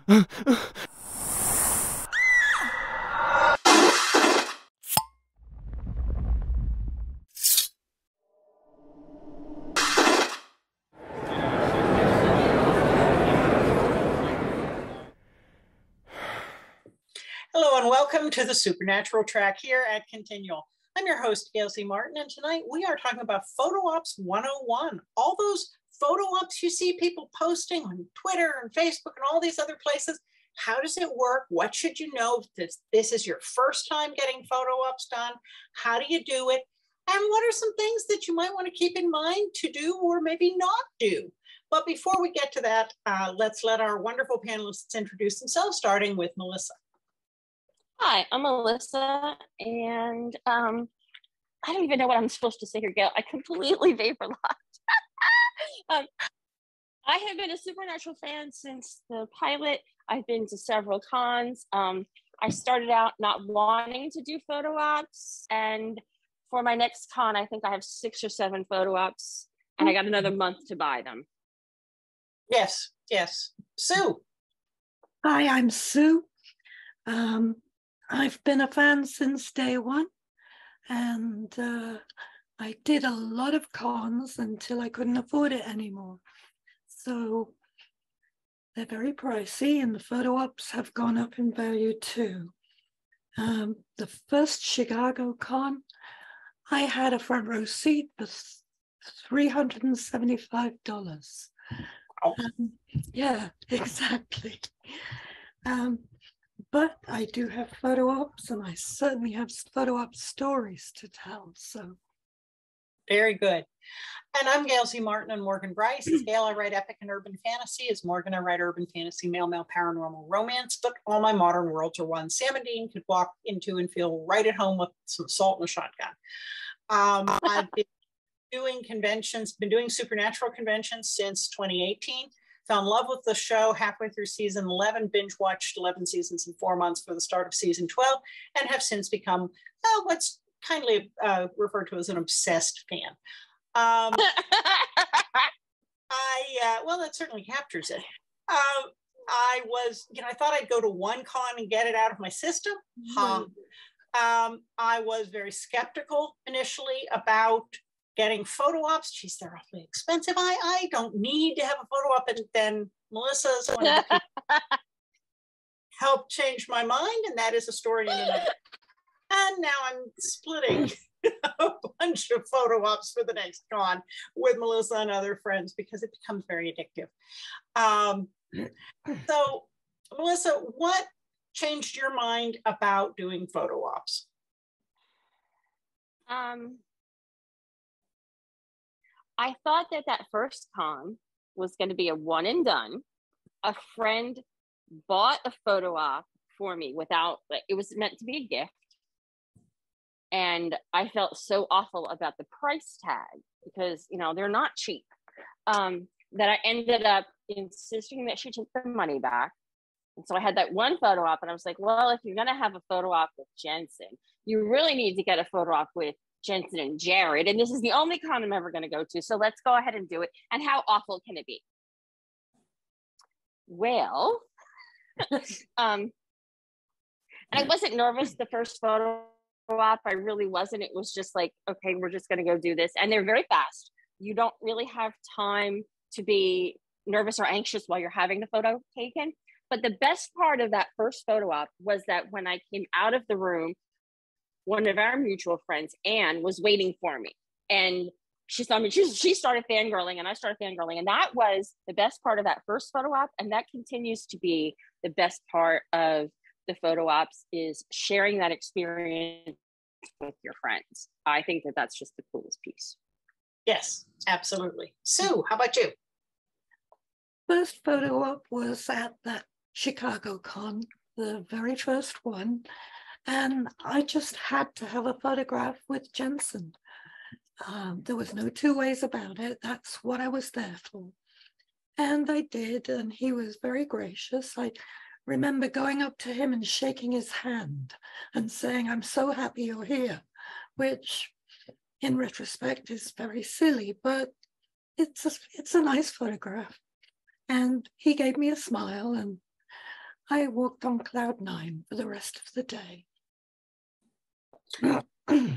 Hello and welcome to the Supernatural track here at Continual. I'm your host, Gail C. Martin, and tonight we are talking about Photo Ops 101. All those photo ops you see people posting on Twitter and Facebook and all these other places. How does it work? What should you know if this is your first time getting photo ops done? How do you do it? And what are some things that you might want to keep in mind to do or maybe not do? But before we get to that, let's let our wonderful panelists introduce themselves, starting with Melissa. Hi, I'm Melissa, and I don't even know what I'm supposed to say here, Gail. I completely vaporlocked. I have been a Supernatural fan since the pilot. I've been to several cons. I started out not wanting to do photo ops, and for my next con, I think I have 6 or 7 photo ops, and I got another month to buy them. Yes, yes. Sue. Hi, I'm Sue. I've been a fan since day one, and I did a lot of cons until I couldn't afford it anymore. So they're very pricey, and the photo ops have gone up in value too. The first Chicago con, I had a front row seat for $375. Yeah, exactly. But I do have photo ops, and I certainly have photo ops stories to tell. So, very good. And I'm Gail C. Martin and Morgan Bryce. As Gail, I write epic and urban fantasy. As Morgan, I write urban fantasy, male paranormal romance. But all my modern worlds are ones Sam and Dean could walk into and feel right at home with some salt and a shotgun. I've been doing conventions, been doing Supernatural conventions since 2018. Fell in love with the show halfway through season 11, binge watched 11 seasons in 4 months for the start of season 12, and have since become what's kindly referred to as an obsessed fan. Well, that certainly captures it. I thought I'd go to one con and get it out of my system. I was very skeptical initially about getting photo ops. Geez, they're awfully expensive. I don't need to have a photo op. And then Melissa's one of the people helped change my mind, and that is a story in another. And now I'm splitting a bunch of photo ops for the next con with Melissa and other friends because it becomes very addictive. So, Melissa, what changed your mind about doing photo ops? I thought that first con was going to be a one and done. A friend bought a photo op for me it was meant to be a gift. And I felt so awful about the price tag because, they're not cheap, that I ended up insisting that she take the money back. And so I had that one photo op, and I was like, well, if you're going to have a photo op with Jensen, you really need to get a photo op with Jensen and Jared, and this is the only con I'm ever going to go to, so let's go ahead and do it. And how awful can it be? Well, and I wasn't nervous the first photo op. I really wasn't. It was just like, okay, we're just going to go do this. And they're very fast. You don't really have time to be nervous or anxious while you're having the photo taken. But the best part of that first photo op was that when I came out of the room, one of our mutual friends, Anne, was waiting for me. And she saw me, she started fangirling, and I started fangirling. And that was the best part of that first photo op. And that continues to be the best part of the photo ops, is sharing that experience with your friends. I think that's just the coolest piece. Yes, absolutely. Sue, how about you? First photo op was at that Chicago con, the very first one. And I just had to have a photograph with Jensen. There was no two ways about it. That's what I was there for. And I did, and he was very gracious. I remember going up to him and shaking his hand and saying, "I'm so happy you're here," which in retrospect is very silly, but it's a nice photograph. And he gave me a smile, and I walked on cloud 9 for the rest of the day. I don't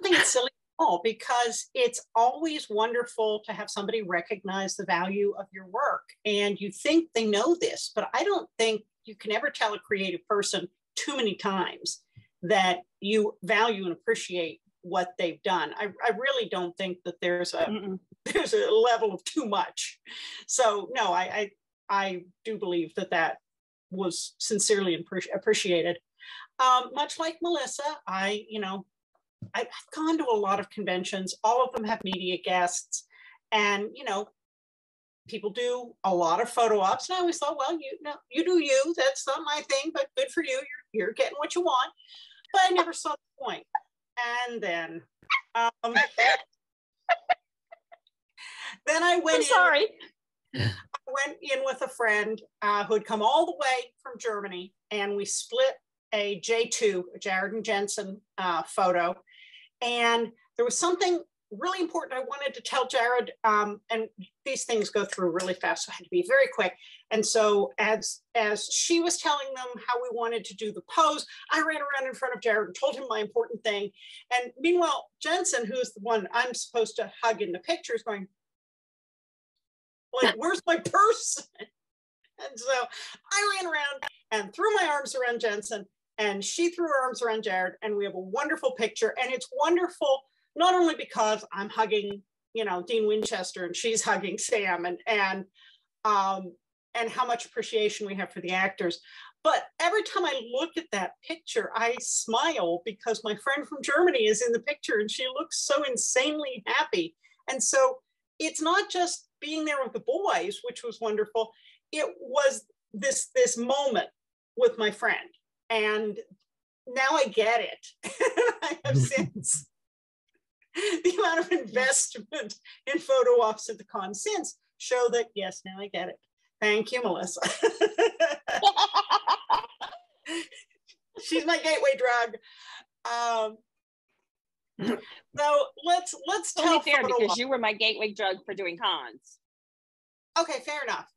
think it's silly at all, because it's always wonderful to have somebody recognize the value of your work. And you think they know this, but I don't think you can ever tell a creative person too many times that you value and appreciate what they've done. I really don't think that there's a level of too much. So no, I do believe that was sincerely appreciated. Much like Melissa, I've gone to a lot of conventions. All of them have media guests, and people do a lot of photo ops. And I always thought, well, you do you. That's not my thing, but good for you. You're getting what you want. But I never saw the point. And then, then I went in with a friend who had come all the way from Germany, and we split a J2, a Jared and Jensen photo. And there was something really important I wanted to tell Jared, and these things go through really fast, so I had to be very quick. And so as she was telling them how we wanted to do the pose, I ran around in front of Jared and told him my important thing. And meanwhile, Jensen, who's the one I'm supposed to hug in the picture, is going, like, where's my purse? And so I ran around and threw my arms around Jensen, and she threw her arms around Jared, and we have a wonderful picture. And it's wonderful, not only because I'm hugging, Dean Winchester, and she's hugging Sam, and how much appreciation we have for the actors, but every time I look at that picture, I smile because my friend from Germany is in the picture, and she looks so insanely happy. And so it's not just being there with the boys, which was wonderful. It was this moment with my friend. And now I get it. I have since the amount of investment in photo ops at the con since show that, yes, now I get it. Thank you, Melissa. She's my gateway drug. So let's tell. Only fair, because you were my gateway drug for doing cons. Okay, fair enough.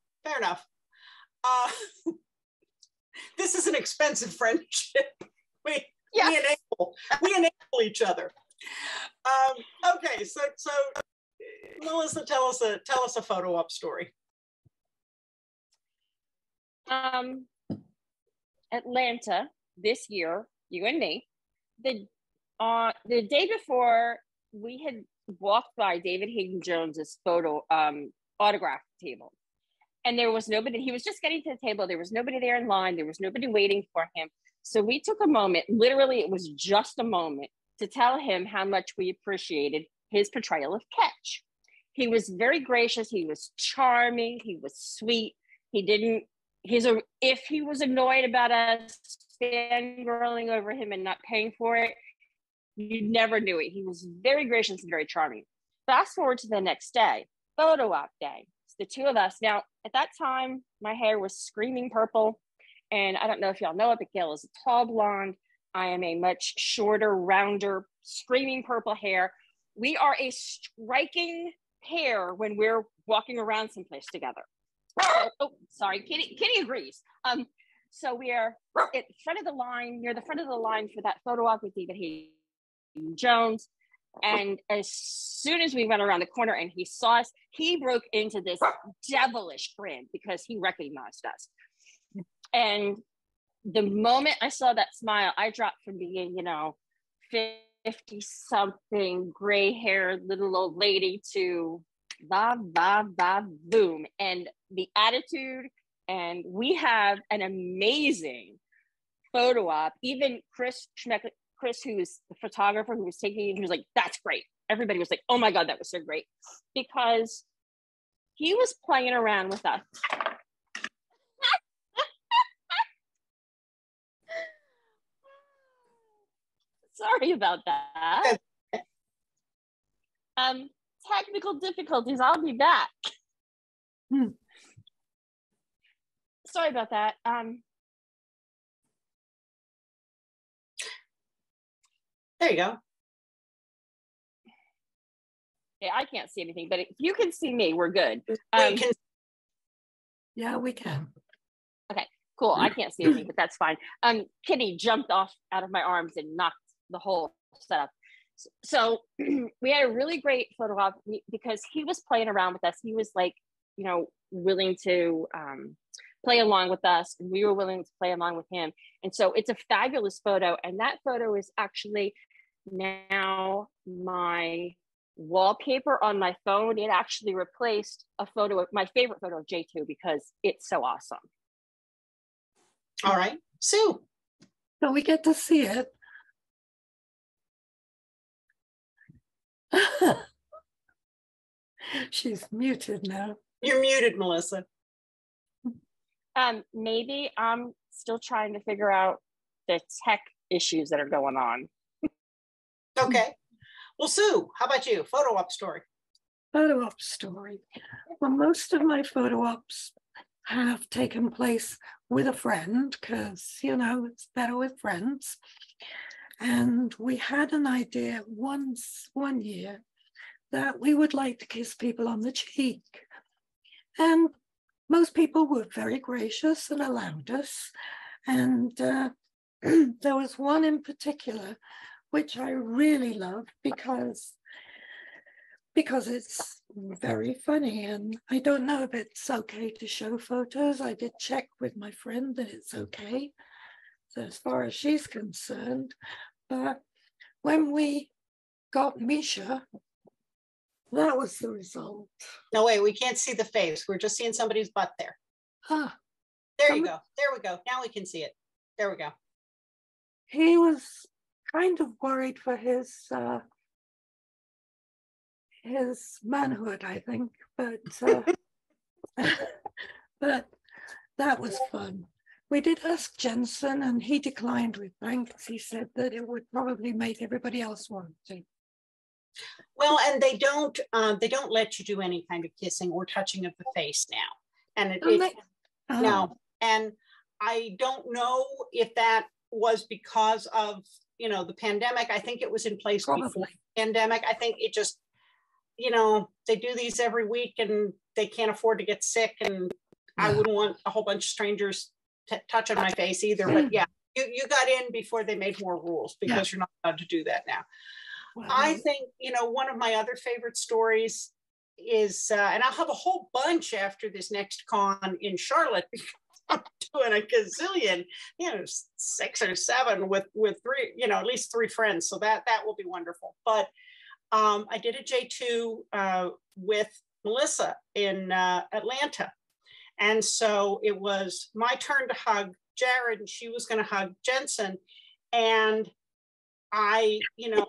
This is an expensive friendship. We enable each other. Okay, so Melissa, tell us a photo op story. Atlanta this year, you and me, the day before, we had walked by David Hayden Jones's photo autograph table, and there was nobody. He was just getting to the table. There was nobody there in line. There was nobody waiting for him. So we took a moment, literally it was just a moment, to tell him how much we appreciated his portrayal of Ketch. He was very gracious. He was charming. He was sweet. If he was annoyed about us fangirling over him and not paying for it, you never knew it. He was very gracious and very charming. Fast forward to the next day, photo op day. It's the two of us. Now, at that time, my hair was screaming purple. And I don't know if y'all know it, but Gail is a tall blonde. I am a much shorter, rounder, screaming purple hair. We are a striking pair when we're walking around someplace together. Oh, sorry, Kitty agrees. So we are at the front of the line, near the front of the line for that photo op with David Hayden Jones. And as soon as we went around the corner and he saw us, he broke into this devilish grin because he recognized us. And the moment I saw that smile, I dropped from being, 50-something gray-haired little old lady to boom. And the attitude, and we have an amazing photo op. Even Chris, who's the photographer who was taking it, he was like, that's great. Everybody was like, oh my God, that was so great. Because he was playing around with us. Sorry about that. Technical difficulties. I'll be back. Sorry about that. There you go. Yeah, I can't see anything, but if you can see me, we're good. Yeah, we can. Okay, Cool. I can't see anything, but that's fine. Kitty jumped off out of my arms and knocked the whole setup. So we had a really great photo op because he was playing around with us. He was like, you know, willing to play along with us, and we were willing to play along with him. And so it's a fabulous photo. And that photo is actually now my wallpaper on my phone. It actually replaced a photo of my favorite photo of J2 because it's so awesome. All right, Sue. So we get to see it. She's muted now. You're muted, Melissa. Maybe I'm still trying to figure out the tech issues that are going on. Okay. Well, Sue, how about you? Photo op story. Photo op story. Well, most of my photo ops have taken place with a friend because, you know, it's better with friends. And we had an idea one year that we would like to kiss people on the cheek. And most people were very gracious and allowed us. And there was one in particular, which I really loved because it's very funny. And I don't know if it's okay to show photos. I did check with my friend that it's okay, so as far as she's concerned. But when we got Misha, that was the result. No, wait, we can't see the face. We're just seeing somebody's butt there. Ah, there you go. There we go. Now we can see it. There we go. He was kind of worried for his manhood, I think, but but that was fun. We did ask Jensen, and he declined with thanks. He said that it would probably make everybody else want to. Well, and they don't let you do any kind of kissing or touching of the face now. And no, and I don't know if that was because of, you know, the pandemic. I think it was in place before the pandemic. I think it just, you know, they do these every week and they can't afford to get sick. And I wouldn't want a whole bunch of strangers touching my face either. But yeah, you got in before they made more rules because you're not allowed to do that now. Wow. I think, you know, one of my other favorite stories is, and I'll have a whole bunch after this next con in Charlotte because I'm doing a gazillion, you know, 6 or 7 with 3, you know, at least 3 friends. So that will be wonderful. But I did a J2 with Melissa in Atlanta. And so it was my turn to hug Jared, and she was going to hug Jensen. And I, you know,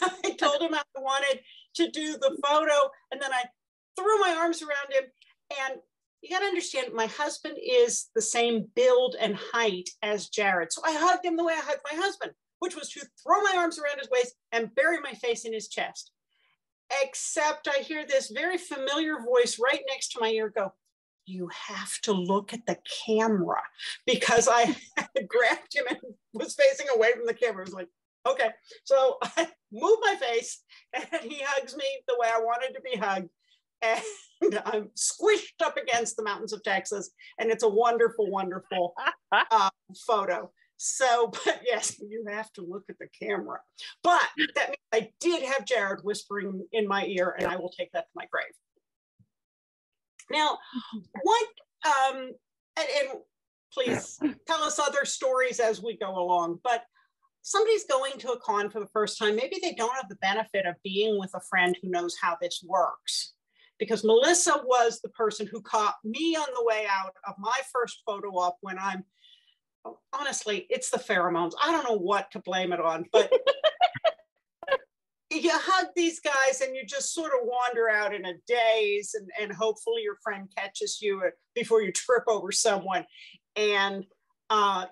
I told him I wanted to do the photo, and then I threw my arms around him. And you got to understand, my husband is the same build and height as Jared. So I hugged him the way I hugged my husband, which was to throw my arms around his waist and bury my face in his chest. Except I hear this very familiar voice right next to my ear go, "You have to look at the camera," because I grabbed him and was facing away from the camera. I was like, okay. So I moved my face and he hugs me the way I wanted to be hugged. And I'm squished up against the mountains of Texas. And it's a wonderful, wonderful photo. So, but yes, you have to look at the camera. But that means I did have Jared whispering in my ear, and I will take that to my grave. Now, what, and please tell us other stories as we go along, but somebody's going to a con for the first time. Maybe they don't have the benefit of being with a friend who knows how this works. Because Melissa was the person who caught me on the way out of my first photo op when I'm, honestly, it's the pheromones. I don't know what to blame it on, but you hug these guys and you just sort of wander out in a daze, and hopefully your friend catches you before you trip over someone and,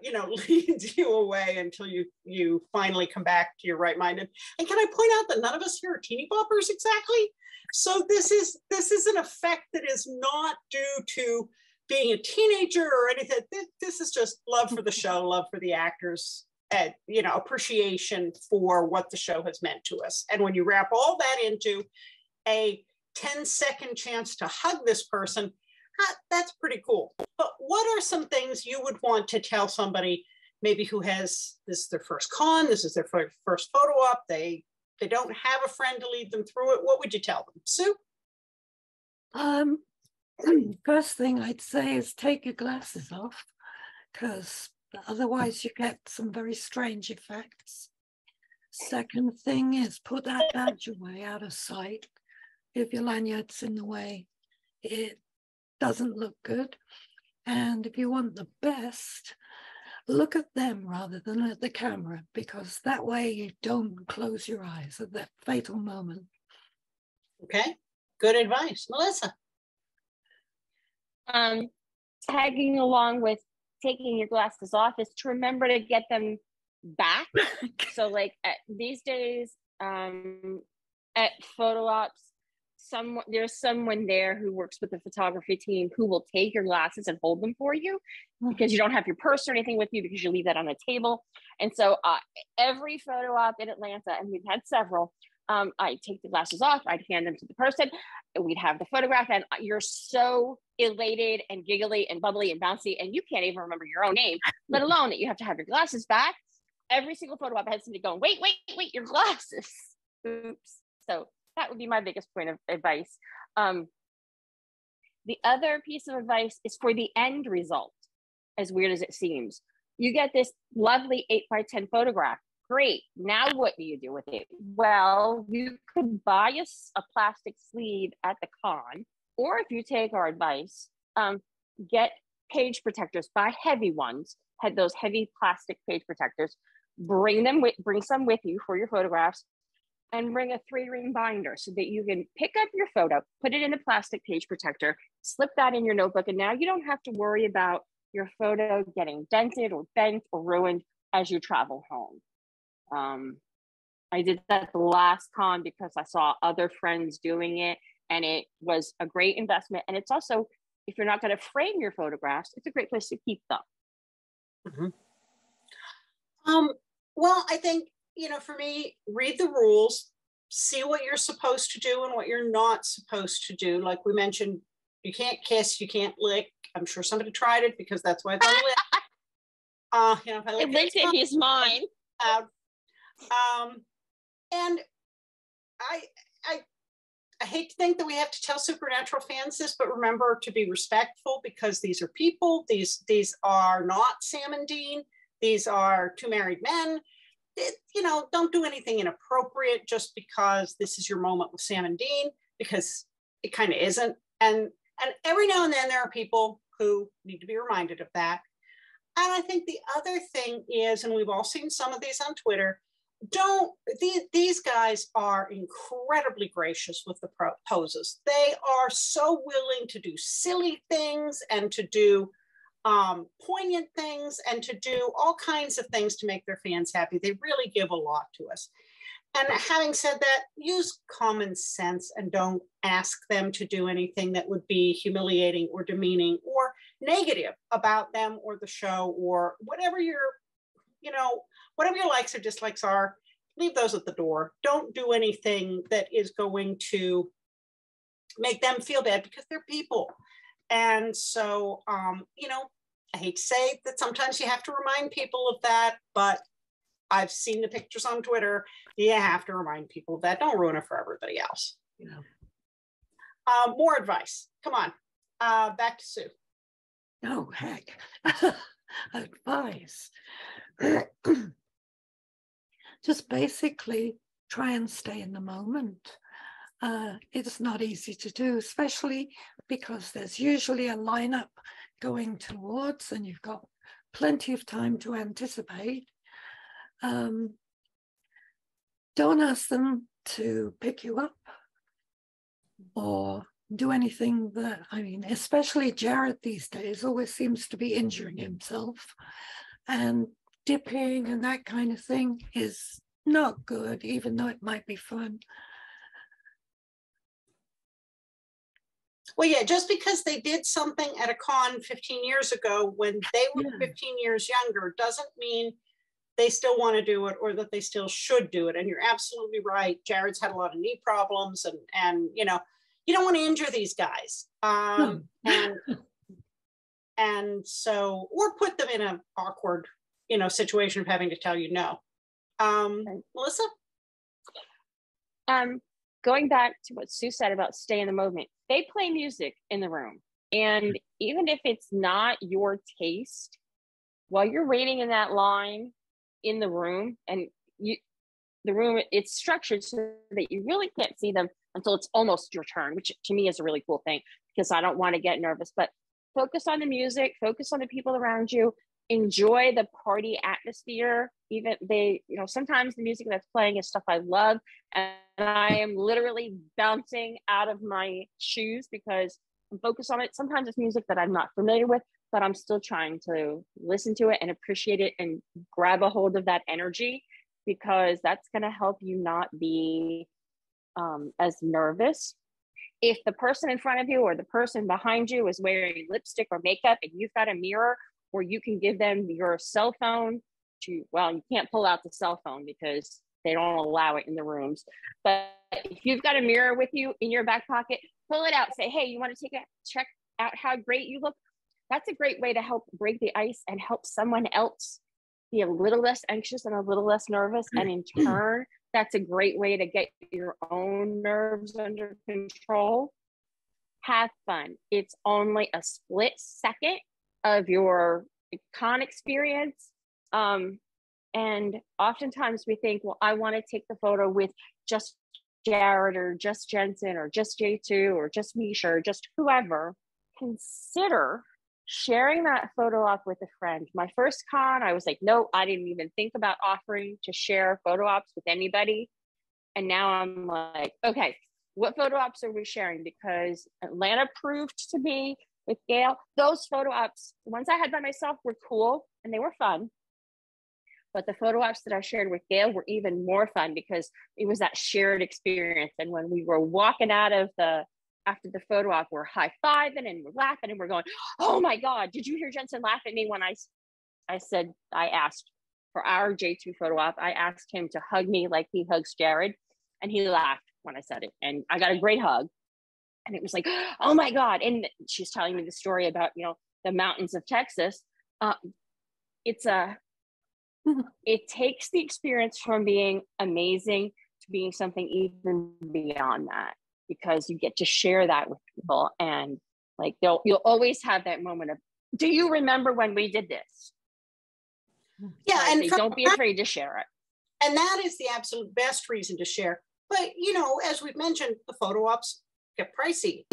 you know, leads you away until you finally come back to your right mind. And can I point out that none of us here are teeny boppers exactly? So this is an effect that is not due to being a teenager or anything. This is just love for the show, love for the actors, and, you know, appreciation for what the show has meant to us. And when you wrap all that into a 10-second chance to hug this person, that's pretty cool. But what are some things you would want to tell somebody maybe who has, this is their first con, this is their first photo op, they don't have a friend to lead them through it? What would you tell them? Sue? First thing I'd say is take your glasses off, because otherwise you get some very strange effects. Second thing is put that badge away out of sight. If your lanyard's in the way, it doesn't look good. And if you want the best, look at them rather than at the camera, because that way you don't close your eyes at that fatal moment. Okay, good advice. Melissa? Tagging along with taking your glasses off is to remember to get them back. So like these days at photo ops, there's someone there who works with the photography team who will take your glasses and hold them for you, because you don't have your purse or anything with you, because you leave that on a table. And so every photo op in Atlanta, and we've had several, I'd take the glasses off, I'd hand them to the person, and we'd have the photograph, and you're so elated and giggly and bubbly and bouncy, and you can't even remember your own name, let alone that you have to have your glasses back. Every single photo op had somebody going, wait, your glasses. Oops. So that would be my biggest point of advice. The other piece of advice is for the end result, as weird as it seems. You get this lovely 8x10 photograph. Great. Now what do you do with it? Well, you could buy a plastic sleeve at the con, or if you take our advice, get page protectors, buy heavy ones, had those heavy plastic page protectors, bring some with you for your photographs, and bring a 3-ring binder so that you can pick up your photo, put it in a plastic page protector, slip that in your notebook, and now you don't have to worry about your photo getting dented or bent or ruined as you travel home. I did that the last con because I saw other friends doing it, and it was a great investment. And it's also, if you're not going to frame your photographs, it's a great place to keep them. Well, I think, for me, read the rules, see what you're supposed to do and what you're not supposed to do. Like we mentioned, you can't kiss, you can't lick. I'm sure somebody tried it, because that's why it's on the list. If I lick it, he's mine. And I hate to think that we have to tell Supernatural fans this, but remember to be respectful, because these are people. These are not Sam and Dean. These are two married men. Don't do anything inappropriate just because this is your moment with Sam and Dean, because it kind of isn't. And every now and then there are people who need to be reminded of that. And I think the other thing is, and we've all seen some of these on Twitter, these guys are incredibly gracious with the poses. They are so willing to do silly things and to do poignant things and to do all kinds of things to make their fans happy. They really give a lot to us. And having said that, use common sense and don't ask them to do anything that would be humiliating or demeaning or negative about them or the show, or whatever your likes or dislikes are. Leave those at the door. Don't do anything that is going to make them feel bad, because they're people. And so, I hate to say that sometimes you have to remind people of that, but I've seen the pictures on Twitter. You have to remind people of that. Don't ruin it for everybody else. More advice. Come on. Back to Sue. Oh, heck. Advice. Just basically try and stay in the moment. It's not easy to do, especially because there's usually a lineup going towards, and you've got plenty of time to anticipate. Don't ask them to pick you up or do anything that, especially Jared these days always seems to be injuring himself, and dipping and that kind of thing is not good, even though it might be fun. Well, yeah, just because they did something at a con 15 years ago when they were 15 years younger doesn't mean they still want to do it or that they still should do it. And you're absolutely right. Jared's had a lot of knee problems, and you don't want to injure these guys. And And so, or put them in an awkward, situation of having to tell you no. Melissa? Going back to what Sue said about stay in the moment, they play music in the room. And even if it's not your taste, while you're waiting in that line in the room, and the room, it's structured so that you really can't see them until it's almost your turn, which to me is a really cool thing because I don't want to get nervous. But focus on the music, focus on the people around you, enjoy the party atmosphere. Even sometimes the music that's playing is stuff I love, and I am literally bouncing out of my shoes because I'm focused on it. Sometimes it's music that I'm not familiar with, but I'm still trying to listen to it and appreciate it and grab a hold of that energy, because that's going to help you not be as nervous. If the person in front of you or the person behind you is wearing lipstick or makeup and you've got a mirror, or you can give them your cell phone you can't pull out the cell phone because they don't allow it in the rooms. But if you've got a mirror with you in your back pocket, pull it out, say, hey, you want to check out how great you look? That's a great way to help break the ice and help someone else be a little less anxious and a little less nervous. And in turn, that's a great way to get your own nerves under control. Have fun. It's only a split second of your con experience. And oftentimes we think, well, I want to take the photo with just Jared or just Jensen or just J2 or just Misha or just whoever. Consider sharing that photo op with a friend. My first con, I was like, no, I didn't even think about offering to share photo ops with anybody. And now I'm like, okay, what photo ops are we sharing? Because Atlanta proved to me with Gail, those photo ops, the ones I had by myself were cool and they were fun. But the photo ops that I shared with Gail were even more fun because it was that shared experience. And when we were walking out of after the photo op, we're high-fiving and we're laughing and we're going, oh my God, did you hear Jensen laugh at me when I asked for our J2 photo op, I asked him to hug me like he hugs Jared. And he laughed when I said it. And I got a great hug. And it was like, oh my God. And she's telling me the story about, the mountains of Texas. It takes the experience from being amazing to being something even beyond that, because you get to share that with people. And like, you'll always have that moment of, do you remember when we did this? Yeah. And don't be afraid to share it. And that is the absolute best reason to share. But, as we've mentioned, the photo ops get pricey,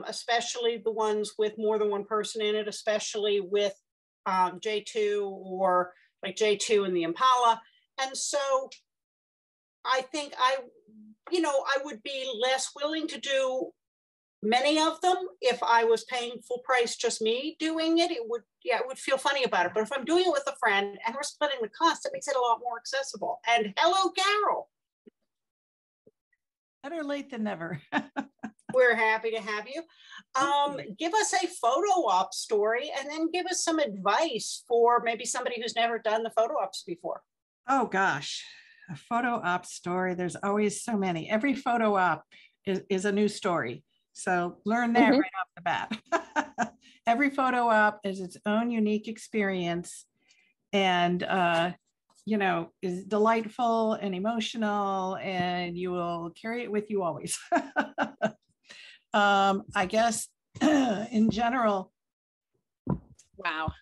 especially the ones with more than one person in it, especially with J2 or like J2 and the Impala. And so I think I would be less willing to do many of them. If I was paying full price, just me doing it, it would feel funny about it. But if I'm doing it with a friend and we're splitting the cost, it makes it a lot more accessible. And hello, Carole. Better late than never. We're happy to have you. Give us a photo op story and then give us some advice for maybe somebody who's never done the photo ops before. Oh gosh, a photo op story. There's always so many. Every photo op is a new story. So learn that right off the bat. Every photo op is its own unique experience and, is delightful and emotional, and you will carry it with you always. I guess in general, wow.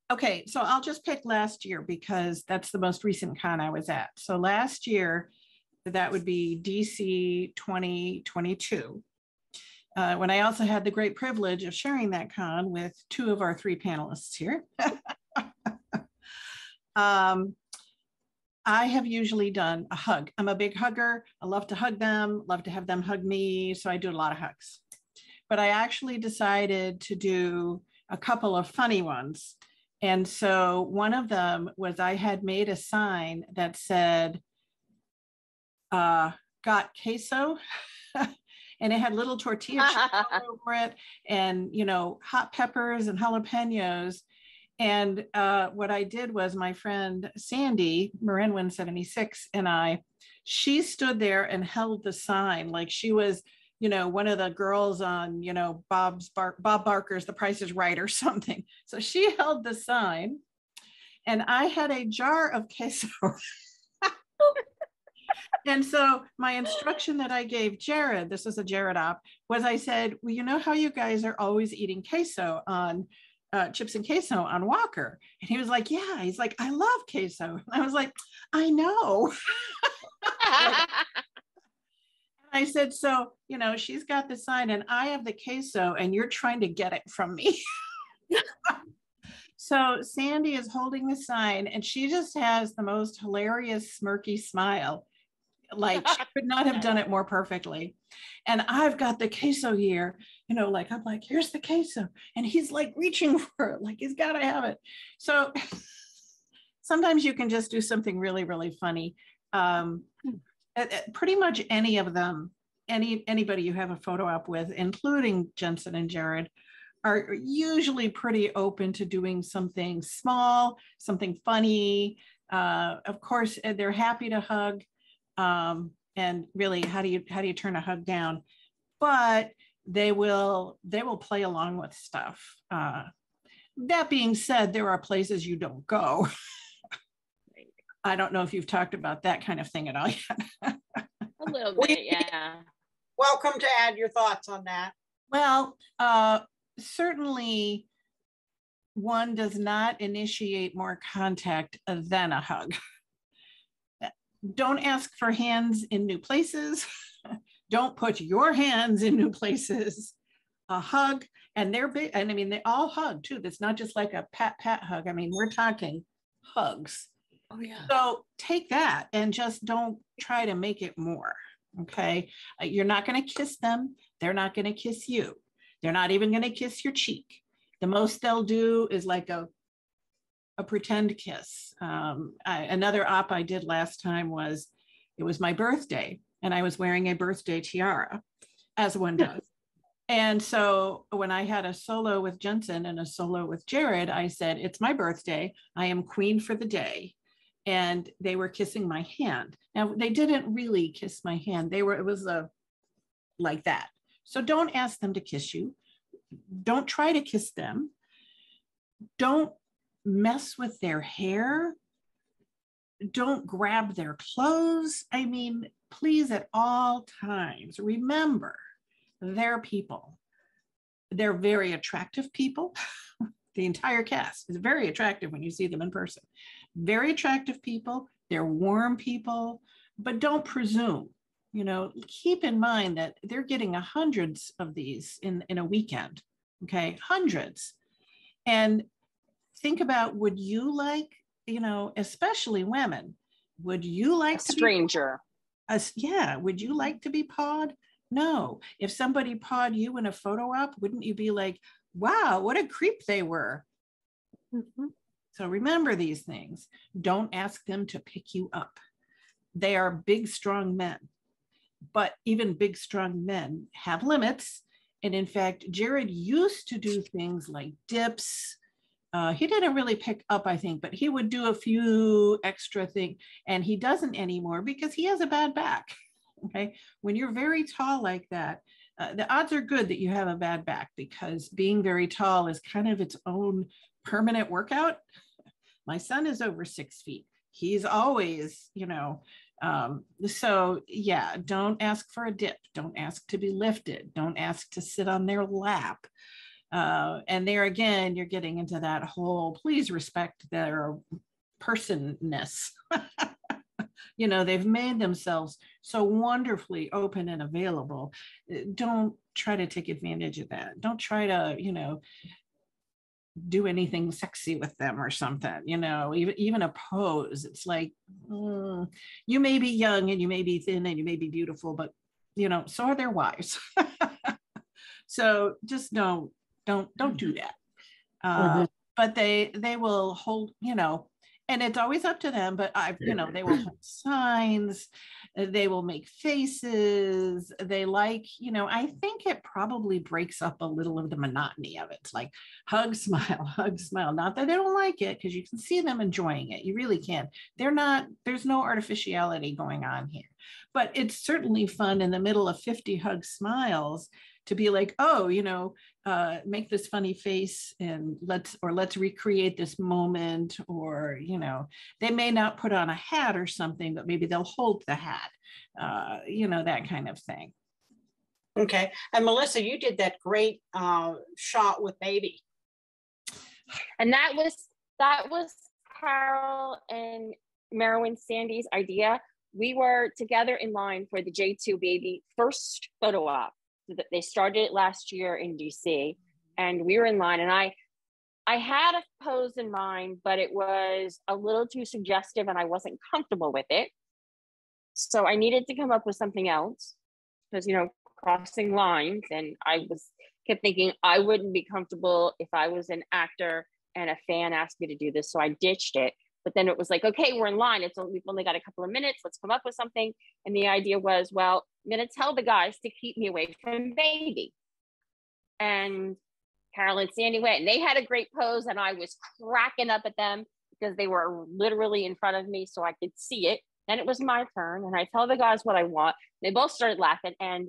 Okay, so I'll just pick last year because that's the most recent con I was at. So last year, that would be DC 2022. When I also had the great privilege of sharing that con with two of our three panelists here. I have usually done a hug. I'm a big hugger. I love to hug them, love to have them hug me. So I do a lot of hugs. But I actually decided to do a couple of funny ones. And so one of them was I had made a sign that said, got queso. And it had little tortilla chips all over it and, hot peppers and jalapenos. And what I did was my friend Sandy, Marinwin 76, and she stood there and held the sign like she was you know, one of the girls on, you know, Bob Barker's The Price is Right or something. So she held the sign and I had a jar of queso. And so my instruction that I gave Jared, this is a Jared op, was I said, well, you know how you guys are always eating queso on chips and queso on Walker? And he was like, yeah. He's like, I love queso. And I was like, I know. I said, so, you know, she's got the sign and I have the queso and you're trying to get it from me. So Sandy is holding the sign and she just has the most hilarious smirky smile. Like she could not have done it more perfectly. And I've got the queso here, you know, like I'm like, here's the queso. And he's like reaching for it, like he's got to have it. So sometimes you can just do something really, really funny. Pretty much any of them, anybody you have a photo op with, including Jensen and Jared, are usually pretty open to doing something small, something funny. Of course, they're happy to hug. And really, how do you turn a hug down? But they will play along with stuff. That being said, there are places you don't go. I don't know if you've talked about that kind of thing at all yet. A little bit, yeah. Welcome to add your thoughts on that. Well, certainly one does not initiate more contact than a hug. Don't ask for hands in new places. Don't put your hands in new places. A hug, and they're big, and I mean, they all hug too. That's not just like a pat hug. I mean, we're talking hugs. Oh yeah. So take that and just don't try to make it more. Okay. You're not going to kiss them. They're not going to kiss you. They're not even going to kiss your cheek. The most they'll do is like a pretend kiss. Another op I did last time was, it was my birthday and I was wearing a birthday tiara, as one does. And so when I had a solo with Jensen and a solo with Jared, I said, it's my birthday. I am queen for the day. And they were kissing my hand. Now they didn't really kiss my hand. It was like that. So don't ask them to kiss you. Don't try to kiss them. Don't mess with their hair. Don't grab their clothes. I mean, please, at all times, remember, they're people. They're very attractive people. The entire cast is very attractive when you see them in person. Very attractive people. They're warm people, but don't presume. You know, keep in mind that they're getting hundreds of these in a weekend. Okay, hundreds. And think about, would you like, you know, especially women, would you like a stranger? Would you like to be pawed? No. If somebody pawed you in a photo op, wouldn't you be like, wow, what a creep they were? Mm-hmm. So remember these things. Don't ask them to pick you up. They are big, strong men, but even big, strong men have limits. And in fact, Jared used to do things like dips. He didn't really pick up, I think, but he would do a few extra things, and he doesn't anymore because he has a bad back. Okay. When you're very tall like that, the odds are good that you have a bad back, because being very tall is kind of its own permanent workout. My son is over 6 feet. He's always, you know, so yeah, don't ask for a dip. Don't ask to be lifted. Don't ask to sit on their lap. And there again, you're getting into that whole, please respect their personness. You know, they've made themselves so wonderfully open and available. Don't try to take advantage of that. Don't try to, you know, do anything sexy with them or something, you know, even a pose. It's like, you may be young and you may be thin and you may be beautiful, but, you know, so are their wives. So just don't do that. But they will hold, you know, And it's always up to them, but they will hold signs, they will make faces. They like, I think it probably breaks up a little of the monotony of it. It's like hug, smile, hug, smile. Not that they don't like it, because you can see them enjoying it. You really can. There's no artificiality going on here, but it's certainly fun in the middle of 50 hug smiles to be like, oh, make this funny face and let's recreate this moment. Or, they may not put on a hat or something, but maybe they'll hold the hat, that kind of thing. Okay. And Melissa, you did that great shot with baby. And that was Carole and Merwin Sandy's idea. We were together in line for the J2 baby first photo op. They started it last year in DC, and we were in line, and I had a pose in mind, but it was a little too suggestive and I wasn't comfortable with it. So I needed to come up with something else, because, crossing lines, and I kept thinking I wouldn't be comfortable if I was an actor and a fan asked me to do this. So I ditched it. But then it was like, okay, we're in line. We've only got a couple of minutes. Let's come up with something. And the idea was, well, I'm going to tell the guys to keep me away from baby. And Carole and Sandy went, and they had a great pose, and I was cracking up at them because they were literally in front of me so I could see it. Then it was my turn, and I tell the guys what I want. They both started laughing, and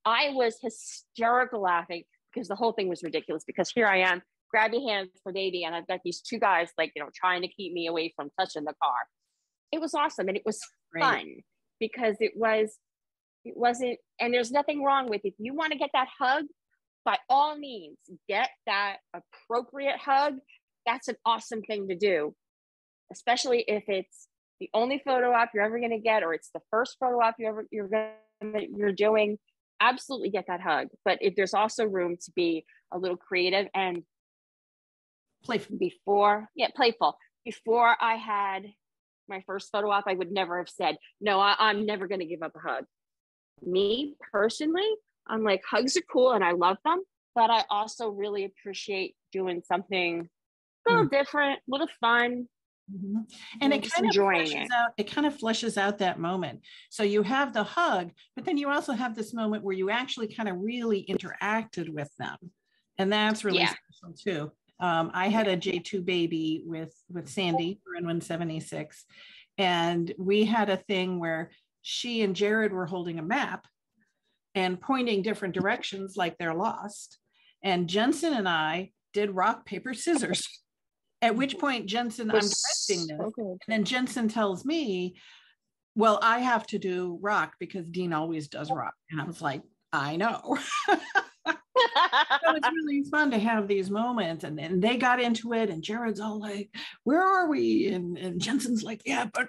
I was hysterical laughing because the whole thing was ridiculous, because here I am, grab your hands for baby, and I've got these two guys trying to keep me away from touching the car. It was awesome, and it was fun because it wasn't, and there's nothing wrong with it. If you want to get that hug, by all means, get that appropriate hug. That's an awesome thing to do, especially if it's the only photo op you're ever going to get, or it's the first photo op you're doing. Absolutely get that hug. But if there's also room to be a little creative and playful. Playful. Before I had my first photo op, I would never have said, no, I'm never going to give up a hug. Me personally, I'm like, hugs are cool and I love them, but I also really appreciate doing something a little different, a little fun. Mm-hmm. And it kind of fleshes out that moment. So you have the hug, but then you also have this moment where you actually kind of really interacted with them. And that's really special too. I had a J2 baby with Sandy for N176, and we had a thing where she and Jared were holding a map and pointing different directions like they're lost. And Jensen and I did rock, paper, scissors. At which point, Jensen, I'm directing this. And then Jensen tells me, well, I have to do rock because Dean always does rock. And I was like, I know. So it's really fun to have these moments. And then they got into it, and Jared's all like, where are we? And Jensen's like, yeah, but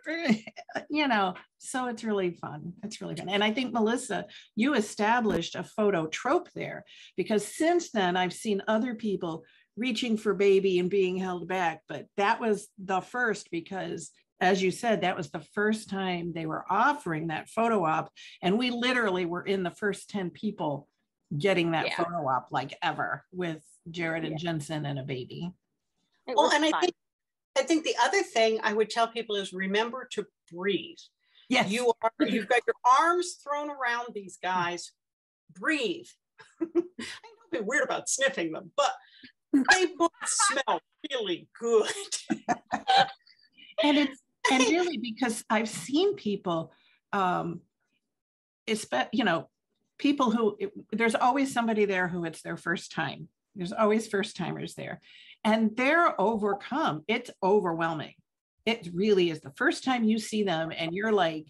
so it's really fun. It's really fun. And I think, Melissa, you established a photo trope there, because since then I've seen other people reaching for baby and being held back. But that was the first, because as you said, that was the first time they were offering that photo op. And we literally were in the first 10 people getting that photo op like ever, with Jared and Jensen and a baby. Well, and I think the other thing I would tell people is remember to breathe. Yes. You've got your arms thrown around these guys. Breathe. I know a bit weird about sniffing them, but they both smell really good. And really, because I've seen people, people who, there's always somebody there who it's their first time. There's always first timers there, and they're overcome. It's overwhelming. It really is. The first time you see them and you're like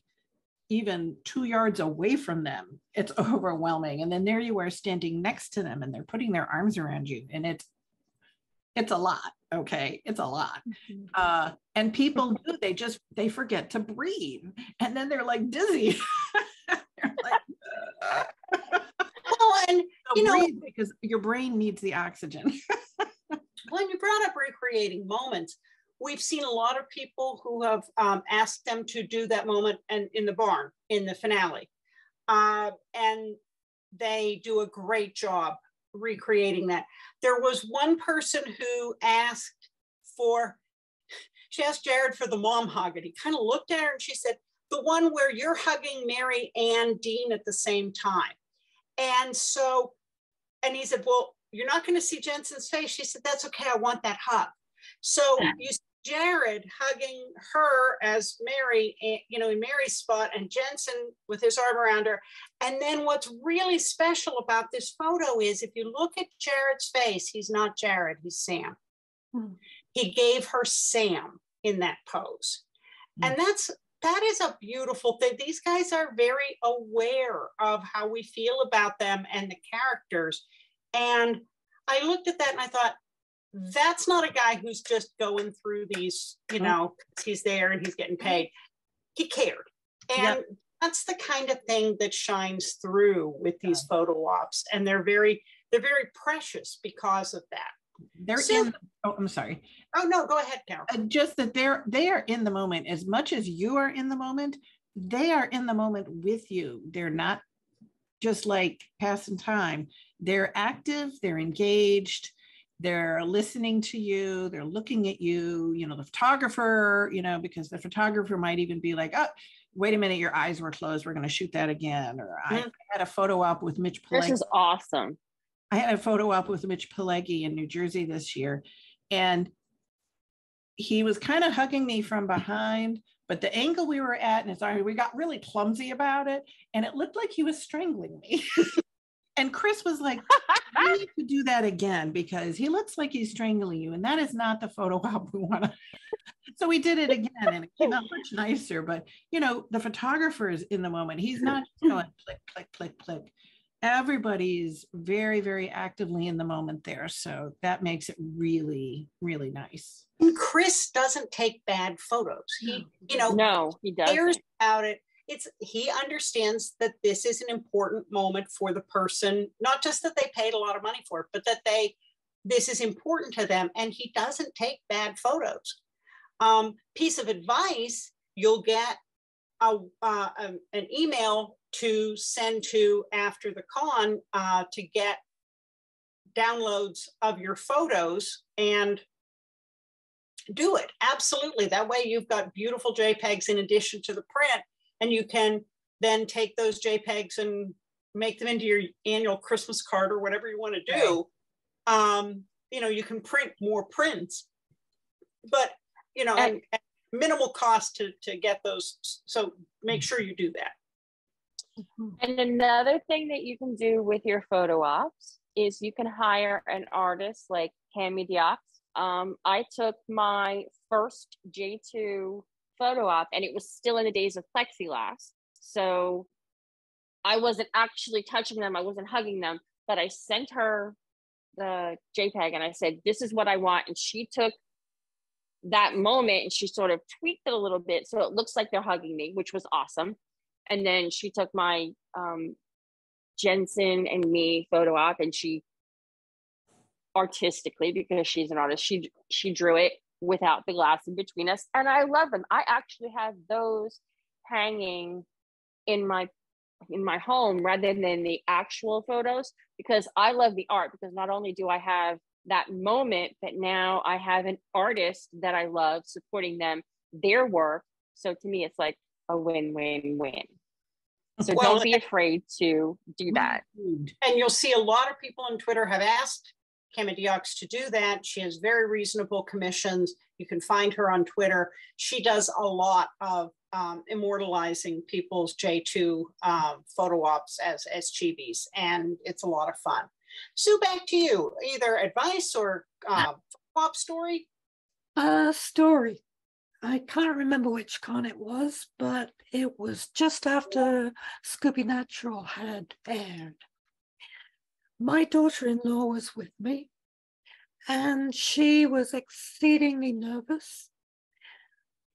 even 2 yards away from them, it's overwhelming. And then there you are standing next to them and they're putting their arms around you, and it's a lot. Okay. It's a lot. And people do, they forget to breathe, and then they're like dizzy. They're like, well, and breathe, because your brain needs the oxygen. When you brought up recreating moments, we've seen a lot of people who have asked them to do that moment and in the barn, in the finale. And they do a great job recreating that. There was one person who asked she asked Jared for the mom hug, and he kind of looked at her and she said, the one where you're hugging Mary and Dean at the same time. And so, and he said, well, you're not going to see Jensen's face. She said, that's okay. I want that hug. So you see Jared hugging her as Mary, you know, in Mary's spot, and Jensen with his arm around her. And then what's really special about this photo is if you look at Jared's face, he's not Jared, he's Sam. He gave her Sam in that pose. And that is a beautiful thing. These guys are very aware of how we feel about them and the characters. And I looked at that and I thought, that's not a guy who's just going through these, you know, he's there and he's getting paid. He cared. And that's the kind of thing that shines through with these photo ops. And they're very precious because of that. I'm sorry. Oh no, go ahead, Carol. Just that they are in the moment as much as you are in the moment. They are in the moment with you. They're not just like passing time. They're active. They're engaged. They're listening to you. They're looking at you. You know, the photographer. You know, because the photographer might even be like, "Oh, wait a minute, your eyes were closed. We're going to shoot that again." Or I had a photo op with Mitch Pileggi. This is awesome. I had a photo op with Mitch Pileggi in New Jersey this year, and he was kind of hugging me from behind, but the angle we were at, and we got really clumsy about it, and it looked like he was strangling me. And Chris was like, "We need to do that again because he looks like he's strangling you, and that is not the photo op we want to." So we did it again, and it came out much nicer. But you know, the photographer is in the moment. He's not just going click, click, click, click. Everybody's very, very actively in the moment there. So that makes it really, really nice. Chris doesn't take bad photos. He, you know, no, he doesn't. Cares about it. He understands that this is an important moment for the person, not just that they paid a lot of money for it, but that this is important to them, and he doesn't take bad photos. Piece of advice, you'll get an email to send to after the con to get downloads of your photos, and do it. Absolutely. That way you've got beautiful JPEGs in addition to the print, and you can then take those JPEGs and make them into your annual Christmas card or whatever you want to do. You know, you can print more prints, but you know, and minimal cost to get those. So make sure you do that. And another thing that you can do with your photo ops is you can hire an artist like Cami Diox. I took my first J2 photo op, and it was still in the days of plexiglass. So I wasn't actually touching them. I wasn't hugging them, but I sent her the JPEG and I said, this is what I want. And she took that moment and she sort of tweaked it a little bit so it looks like they're hugging me, which was awesome. And then she took my Jensen and me photo op, and she artistically, because she's an artist, she drew it without the glass in between us. And I love them. I actually have those hanging in my home rather than the actual photos, because I love the art, because not only do I have that moment, but now I have an artist that I love supporting them, their work. So to me, it's like a win-win-win. So don't be afraid to do that. And you'll see a lot of people on Twitter have asked Cami Diox to do that. She has very reasonable commissions. You can find her on Twitter. She does a lot of immortalizing people's J2 photo ops as chibis, and it's a lot of fun. Sue, back to you. Either advice or pop story? Story. I can't remember which con it was, but it was just after Scooby Natural had aired. My daughter-in-law was with me, and she was exceedingly nervous.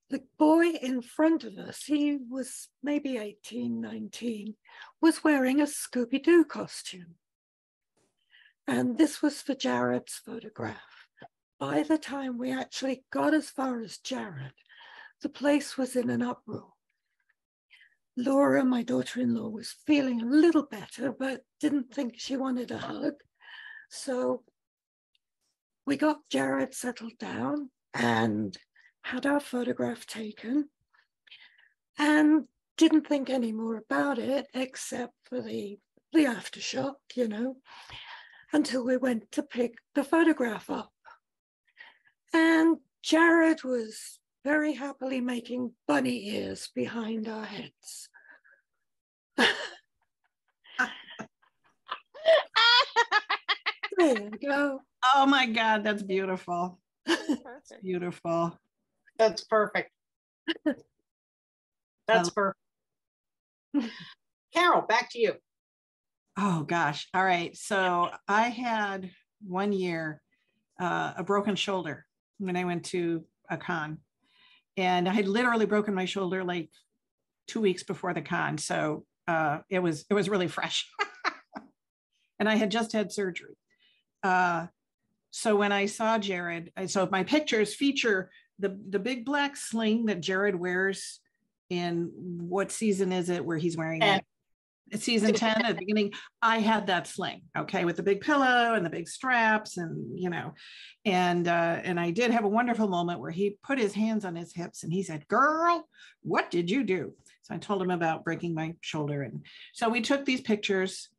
The boy in front of us, he was maybe 18, 19, was wearing a Scooby-Doo costume. And this was for Jared's photograph. By the time we actually got as far as Jared, the place was in an uproar. Laura, my daughter-in-law, was feeling a little better, but didn't think she wanted a hug. So we got Jared settled down, and had our photograph taken and didn't think any more about it except for the aftershock, you know, until we went to pick the photograph up. And Jared was very happily making bunny ears behind our heads. There you go. Oh my God, that's beautiful. Perfect. Beautiful. That's perfect. That's perfect. Carole, back to you. Oh gosh. All right. So I had one year a broken shoulder when I went to a con, and I had literally broken my shoulder like 2 weeks before the con. So it was really fresh. And I had just had surgery. So when I saw Jared, so my pictures feature the big black sling that Jared wears in, what season is it where he's wearing it? Season 10 at the beginning. I had that sling, okay, with the big pillow and the big straps, and you know, and I did have a wonderful moment where he put his hands on his hips and he said, "Girl, what did you do?" So I told him about breaking my shoulder, and so we took these pictures,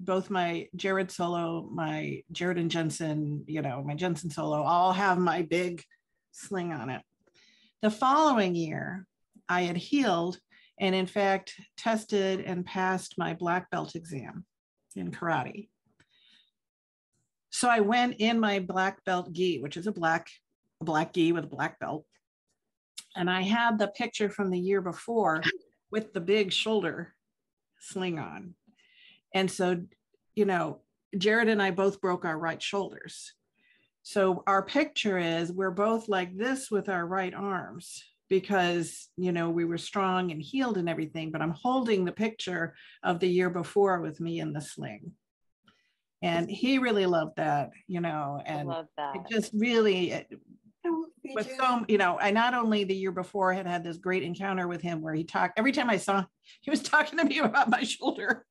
both my Jared solo, my Jared and Jensen, you know, my Jensen solo, all have my big sling on it. The following year, I had healed and in fact tested and passed my black belt exam in karate. So I went in my black belt gi, which is a black gi with a black belt. And I had the picture from the year before with the big shoulder sling on. And so, you know, Jared and I both broke our right shoulders. So our picture is we're both like this with our right arms, because, you know, we were strong and healed and everything, but I'm holding the picture of the year before with me in the sling. And he really loved that, you know, and I love that. it just really was so, you know, I not only the year before had this great encounter with him where he talked, every time I saw him, he was talking to me about my shoulder.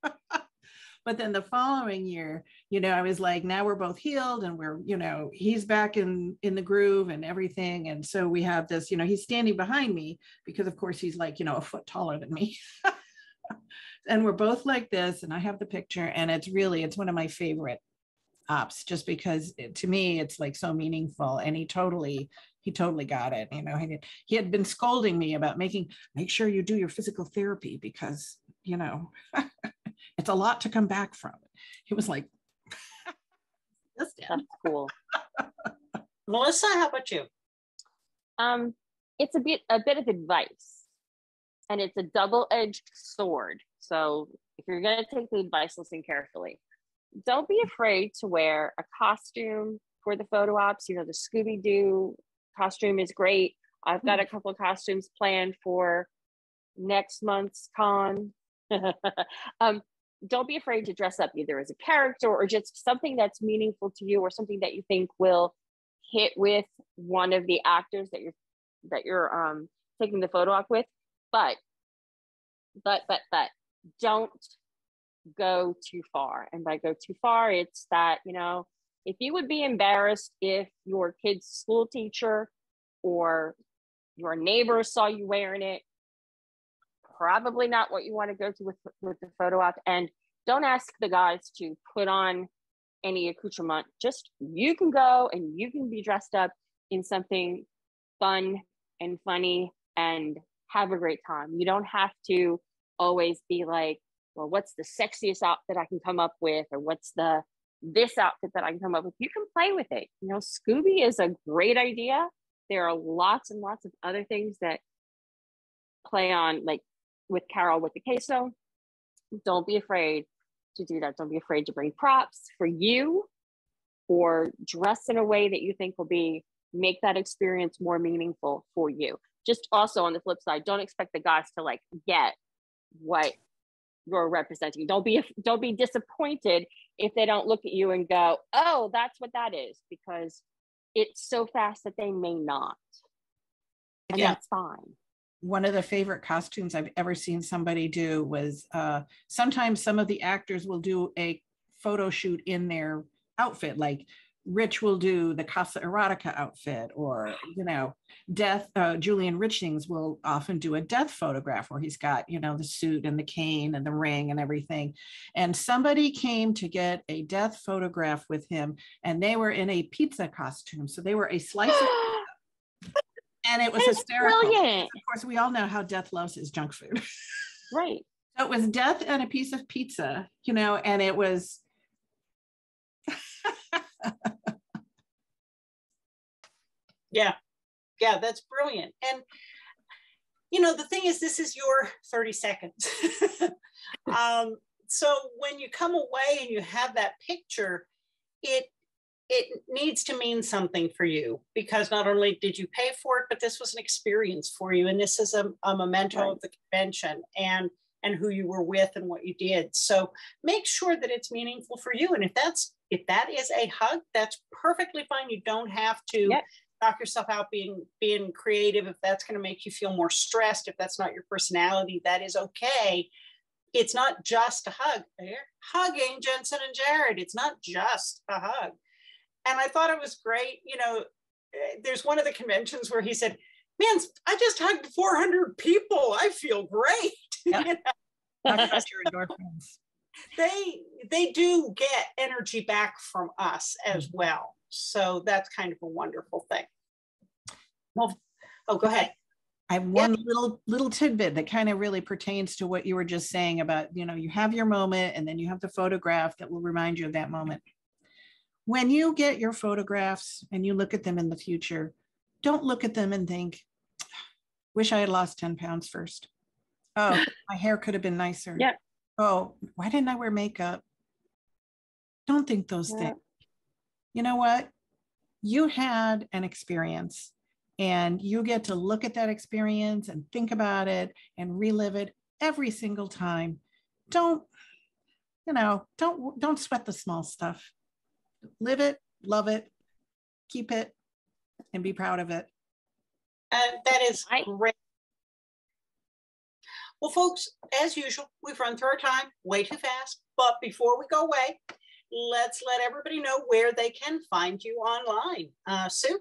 But then the following year, you know, I was like, now we're both healed and we're, you know, he's back in the groove and everything. And so we have this, you know, he's standing behind me because of course he's like, you know, a foot taller than me. And we're both like this. And I have the picture, and it's one of my favorite ops, just because to me, it's like so meaningful. And he totally got it. You know, he had been scolding me about make sure you do your physical therapy because, you know, it's a lot to come back from. He was like, that's cool. Melissa, how about you? It's a bit of advice, and it's a double-edged sword. So if you're going to take the advice, listen carefully. Don't be afraid to wear a costume for the photo ops. You know, the Scooby-Doo costume is great. I've got a couple of costumes planned for next month's con. Don't be afraid to dress up either as a character or just something that's meaningful to you, or something that you think will hit with one of the actors that you're taking the photo op with. But don't go too far. And by go too far, it's that, you know, if you would be embarrassed if your kid's school teacher or your neighbor saw you wearing it, probably not what you want to go to with the photo op. And don't ask the guys to put on any accoutrement. Just, you can go and you can be dressed up in something fun and funny and have a great time. You don't have to always be like, well, what's the sexiest outfit I can come up with? Or what's this outfit that I can come up with? You can play with it. You know, Scooby is a great idea. There are lots and lots of other things that play on, like with Carole with the queso. Don't be afraid to do that. Don't be afraid to bring props for you, or dress in a way that you think will make that experience more meaningful for you. Just also on the flip side, don't expect the guys to like get what you're representing. Don't be disappointed if they don't look at you and go, oh, that's what that is, because it's so fast that they may not. And that's fine. One of the favorite costumes I've ever seen somebody do was sometimes some of the actors will do a photo shoot in their outfit, like Rich will do the Casa Erotica outfit, or, you know, death. Julian Richings will often do a death photograph where he's got, you know, the suit and the cane and the ring and everything. And somebody came to get a death photograph with him, and they were in a pizza costume. So they were a slice of pizza. And it was hysterical. Brilliant. Of course, we all know how Death loves his junk food. Right. So it was Death and a piece of pizza, you know, and it was. Yeah. Yeah, that's brilliant. And, you know, the thing is, this is your 30 seconds. So when you come away and you have that picture, it needs to mean something for you, because not only did you pay for it, but this was an experience for you. And this is a memento of the convention and who you were with and what you did. So make sure that it's meaningful for you. And if that is a hug, that's perfectly fine. You don't have to knock yourself out being creative. If that's going to make you feel more stressed, if that's not your personality, that is okay. It's not just a hug. They're hugging Jensen and Jared. It's not just a hug. And I thought it was great. You know, there's one of the conventions where he said, man, I just hugged 400 people. I feel great. Yep. You know? Talk about your endorphins. They do get energy back from us as well. So that's kind of a wonderful thing. Well, go ahead. I have one little tidbit that kind of really pertains to what you were just saying about, you know, you have your moment and then you have the photograph that will remind you of that moment. When you get your photographs and you look at them in the future, don't look at them and think, wish I had lost 10 pounds first. Oh, my hair could have been nicer. Yeah. Oh, why didn't I wear makeup? Don't think those things. You know what? You had an experience and you get to look at that experience and think about it and relive it every single time. Don't sweat the small stuff. Live it, love it, keep it, and be proud of it. That is great. Well, folks, as usual, we've run through our time way too fast. But before we go away, let's let everybody know where they can find you online. Sue?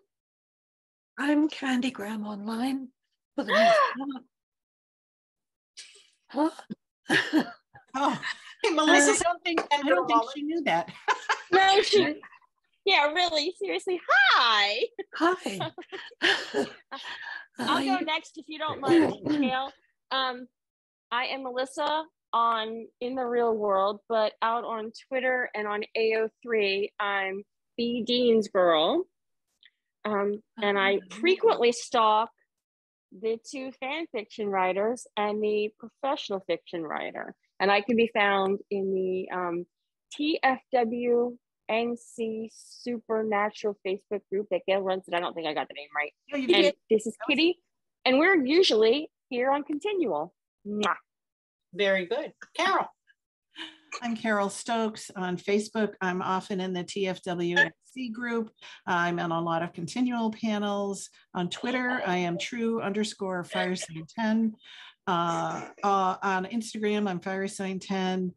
I'm Candygram online for the most part. Huh? Oh, Hey, Melissa, I don't think she knew that. No, yeah, really, seriously. Hi. Hi. I'll go next if you don't mind, Gail. I am Melissa in the real world, but out on Twitter and on AO3, I'm B. Dean's girl. And I frequently stalk the two fan fiction writers and the professional fiction writer. And I can be found in the TFW NC Supernatural Facebook group that Gail runs. And I don't think I got the name right. No, you and did. This is Kitty. And we're usually here on Continual. Mwah. Very good. Carole? I'm Carole Stokes on Facebook. I'm often in the TFWNC group. I'm on a lot of continual panels. On Twitter, I am true_firesign10. On Instagram, I'm firesign10.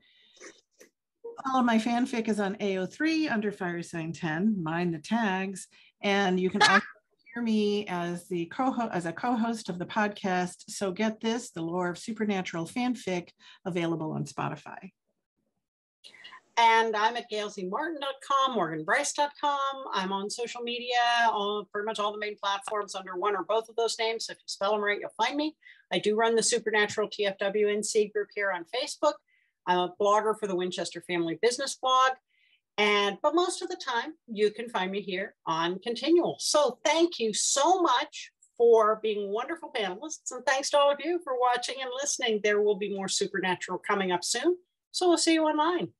All of my fanfic is on AO3 under firesign10. Mind the tags. And you can also hear me as a co-host of the podcast. So get this, the lore of supernatural fanfic, available on Spotify. And I'm at gailzmartin.com, morganbryce.com. I'm on social media, on pretty much all the main platforms under one or both of those names. So if you spell them right, you'll find me. I do run the Supernatural TFWNC group here on Facebook. I'm a blogger for the Winchester Family Business blog. But most of the time, you can find me here on Continual. So thank you so much for being wonderful panelists. And thanks to all of you for watching and listening. There will be more Supernatural coming up soon. So we'll see you online.